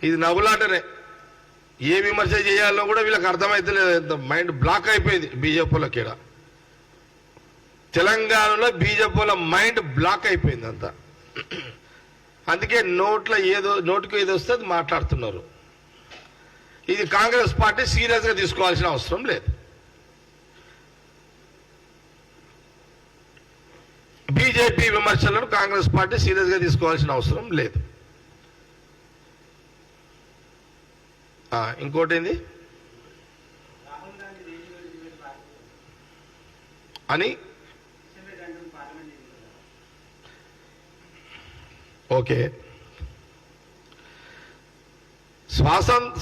ఇది నవ్వులాటనే. ఏ విమర్శ చేయాలో కూడా వీళ్ళకి అర్థమైతే లేదు. మైండ్ బ్లాక్ అయిపోయింది బీజేపీలోకి. తెలంగాణలో బీజేపీల మైండ్ బ్లాక్ అయిపోయింది అంతా. అందుకే నోటికి ఏదో వస్తే అది మాట్లాడుతున్నారు. ఇది కాంగ్రెస్ పార్టీ సీరియస్గా తీసుకోవాల్సిన అవసరం లేదు. బీజేపీ విమర్శలను కాంగ్రెస్ పార్టీ సీరియస్గా తీసుకోవాల్సిన అవసరం లేదు. ఇంకోటి ఏంది అని ఓకే,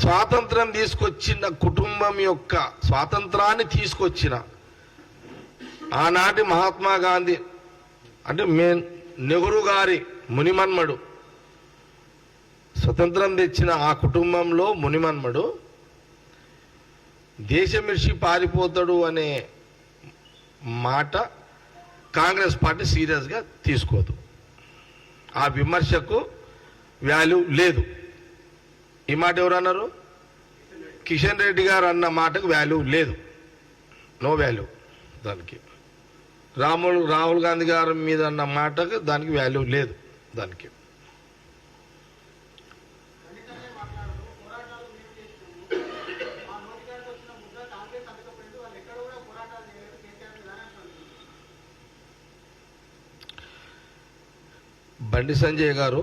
స్వాతంత్రం తీసుకొచ్చిన కుటుంబం యొక్క స్వాతంత్రాన్ని తీసుకొచ్చిన ఆనాటి మహాత్మా గాంధీ అంటే నెహ్రూ గారి మునిమన్మడు, స్వతంత్రం తెచ్చిన ఆ కుటుంబంలో మునిమన్మడు దేశమిర్చి పారిపోతాడు అనే మాట కాంగ్రెస్ పార్టీ సీరియస్గా తీసుకోదు. ఆ విమర్శకు వాల్యూ లేదు. ఈ మాట ఎవరు అన్నారు? కిషన్ రెడ్డి గారు అన్న మాటకు వాల్యూ లేదు, నో వాల్యూ దానికి. రాహుల్ గాంధీ గారి మీద అన్న మాటకు దానికి వాల్యూ లేదు. దానికి బండి సంజయ్ గారు,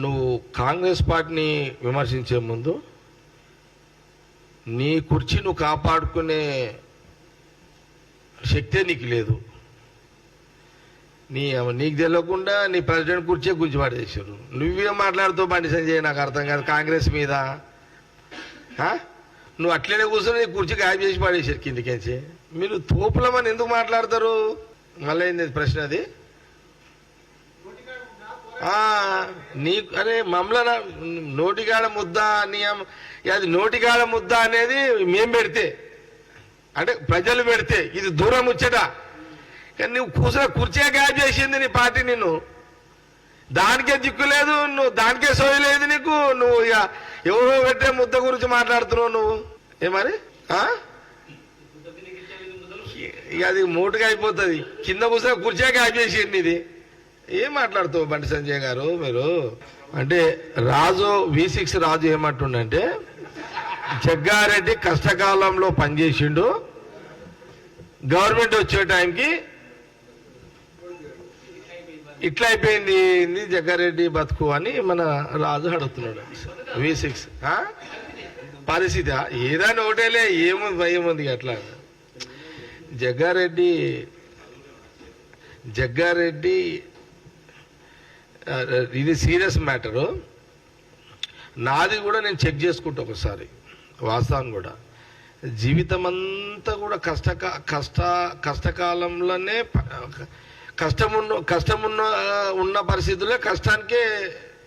నువ్వు కాంగ్రెస్ పార్టీని విమర్శించే ముందు నీ కుర్చీ నువ్వు కాపాడుకునే శక్తే నీకు లేదు. నీకు తెలియకుండా నీ ప్రెసిడెంట్ కుర్చీ గురించి పడేశారు. నువ్వేం మాట్లాడుతావు బండి సంజయ్? నాకు అర్థం కాదు. కాంగ్రెస్ మీద నువ్వు అట్లనే కూర్చొని నీ కుర్చీ గాయం చేసి పడేశారు కిందికేసి. మీరు తోపులమని ఎందుకు మాట్లాడతారు? మళ్ళీ ఏంది ప్రశ్న అది? నీకు అరే మమ్మల్ని నోటిగాడ ముద్ద అది నోటిగాడ ముద్ద అనేది మేం పెడితే అంటే ప్రజలు పెడితే ఇది దూరం వచ్చేట. కానీ నువ్వు కూర్చొని కుర్చీ గాయం చేసింది నీ పార్టీ. నిన్ను దానికే దిక్కు లేదు, నువ్వు దానికే సోయి లేదు నీకు. నువ్వు ఇక ఎవరో పెట్టే ముద్ద గురించి మాట్లాడుతున్నావు నువ్వు. ఏమని ఇక అది మూటగా అయిపోతుంది. కింద కూర్చొని కుర్చీ గాయం చేసింది. ఇది ఏం మాట్లాడుతావు బండి సంజయ్ గారు మీరు? అంటే V6 రాజు ఏమంటుండంటే, జగ్గారెడ్డి కష్టకాలంలో పనిచేసిండు, గవర్నమెంట్ వచ్చే టైంకి ఇట్లా అయిపోయింది జగ్గారెడ్డి బతుకు అని మన రాజు అడుగుతున్నాడు. V6 పరిస్థితి ఏదైనా ఒకటేలే, ఏముంది భయం ఉంది అట్లా. జగ్గారెడ్డి ఇది సీరియస్ మ్యాటరు. నాది కూడా నేను చెక్ చేసుకుంటా ఒకసారి వాస్తవం కూడా. జీవితం అంతా కూడా కష్టకాలంలోనే కష్టమున్న పరిస్థితుల్లో కష్టానికే